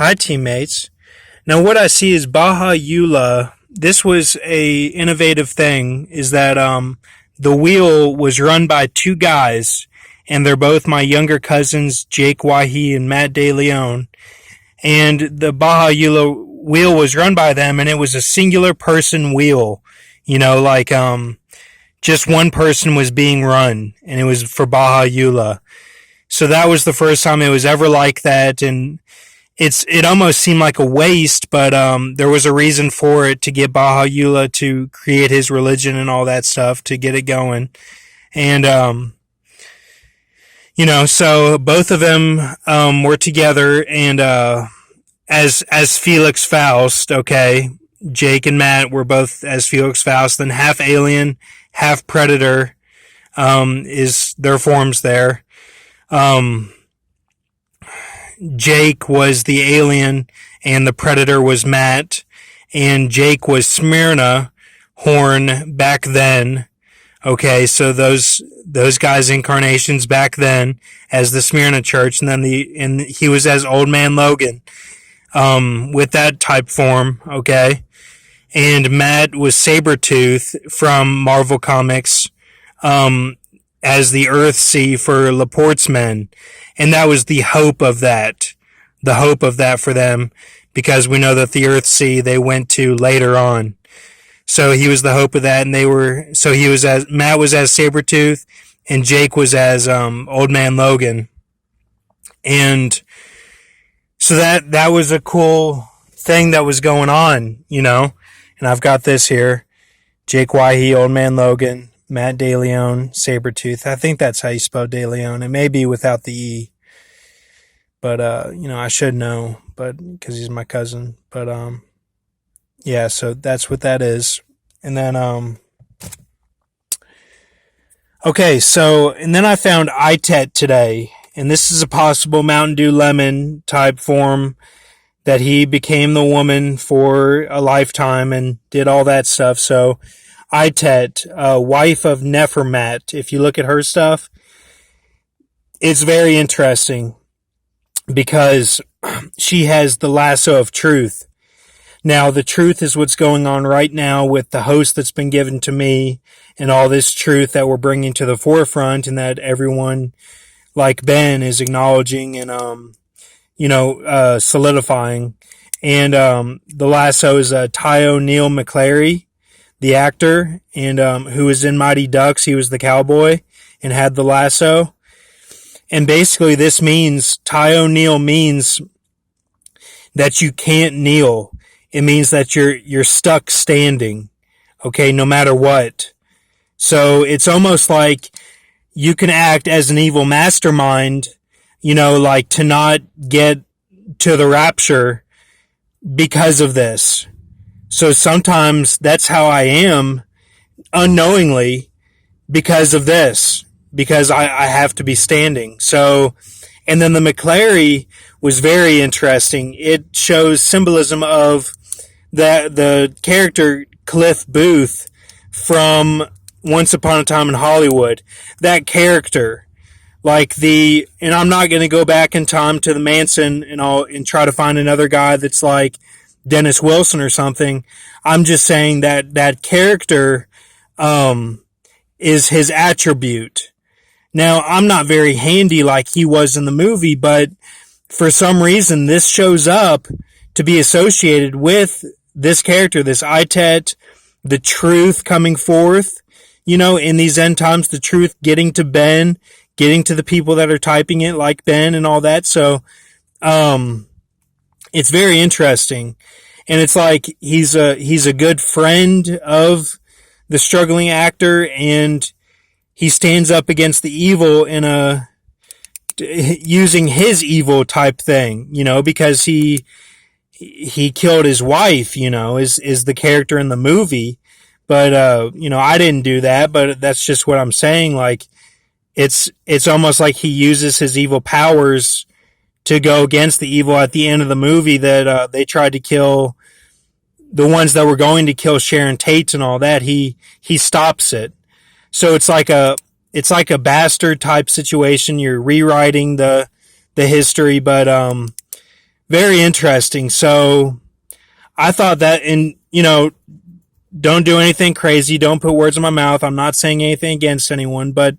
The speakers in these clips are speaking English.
Hi, teammates. Now, what I see is Baha Ullah. This was a innovative thing. Is that the wheel was run by two guys, and they're both my younger cousins, Jake Wahi and Matt De Leon. And the Baha Ullah wheel was run by them, and it was a singular person wheel. Like just one person was being run, and it was for Baha Ullah. So that was the first time it was ever like that, and it almost seemed like a waste, but there was a reason for it to get Baha Ullah to create his religion and all that stuff to get it going. And so both of them were together, and as Felix Faust, okay, Jake and Matt were both as Felix Faust, then half alien, half predator is their forms there. Jake was the alien, and the predator was Matt, and Jake was Smyrna Horn back then. Okay, so those guys' incarnations back then as the Smyrna Church, and then he was as Old Man Logan, with that type form. Okay, and Matt was Sabretooth from Marvel Comics, as the Earthsea for Laporte's men. And that was the hope of that for them, because we know that the Earthsea they went to later on. So he was the hope of that, and Matt was as Sabretooth, and Jake was as Old Man Logan. And so that was a cool thing that was going on, and I've got this here. Jake Wahi, Old Man Logan, Matt De Leon, Sabretooth. I think that's how you spell De Leon. It may be without the E. But, I should know, because he's my cousin. But, yeah, so that's what that is. And then, okay, and then I found Itet today. And this is a possible Mountain Dew Lemon type form that he became the woman for a lifetime and did all that stuff. So, Itet, wife of Nefermaat, if you look at her stuff, it's very interesting because she has the lasso of truth. Now, the truth is what's going on right now with the host that's been given to me and all this truth that we're bringing to the forefront, and that everyone like Ben is acknowledging and, solidifying. And the lasso is Neal mcclary, the actor, and who was in Mighty Ducks. He was the cowboy and had the lasso. And basically this means, Neal means that you can't kneel. It means that you're stuck standing, okay, no matter what. So it's almost like you can act as an evil mastermind, like to not get to the rapture because of this. So sometimes that's how I am unknowingly because of this, because I have to be standing. So, and then the mcclary was very interesting. It shows symbolism of the character Cliff Booth from Once Upon a Time in Hollywood. That character, and I'm not going to go back in time to the Manson and try to find another guy that's like Dennis Wilson or something. I'm just saying that character, is his attribute. Now, I'm not very handy like he was in the movie, but for some reason, this shows up to be associated with this character, this Itet, the truth coming forth, in these end times, the truth getting to Ben, getting to the people that are typing it like Ben and all that. So, it's very interesting. And it's like he's a good friend of the struggling actor, and he stands up against the evil using his evil type thing, because he killed his wife, is the character in the movie. But, I didn't do that, but that's just what I'm saying. Like, it's almost like he uses his evil powers to go against the evil at the end of the movie that, they tried to kill the ones that were going to kill Sharon Tate and all that. He stops it. So it's like a bastard type situation. You're rewriting the history, but, very interesting. So I thought that, and don't do anything crazy. Don't put words in my mouth. I'm not saying anything against anyone, but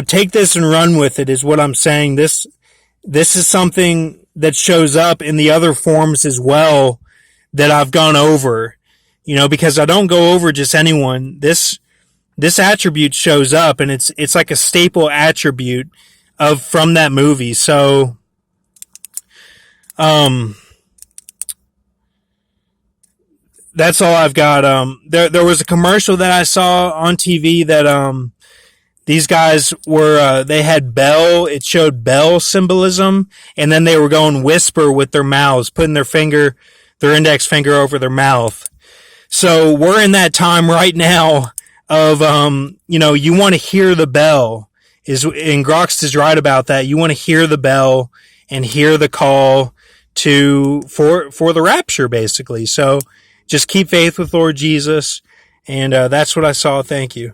take this and run with it is what I'm saying. This is something that shows up in the other forms as well that I've gone over, because I don't go over just anyone. This attribute shows up, and it's like a staple attribute from that movie. So, that's all I've got. There was a commercial that I saw on TV that these guys were they had bell. It showed bell symbolism, and then they were going whisper with their mouths, putting their index finger over their mouth. So we're in that time right now of you want to hear the bell. And Groxt is right about that. You want to hear the bell and hear the call for the rapture, basically. So just keep faith with Lord Jesus, and that's what I saw. Thank you.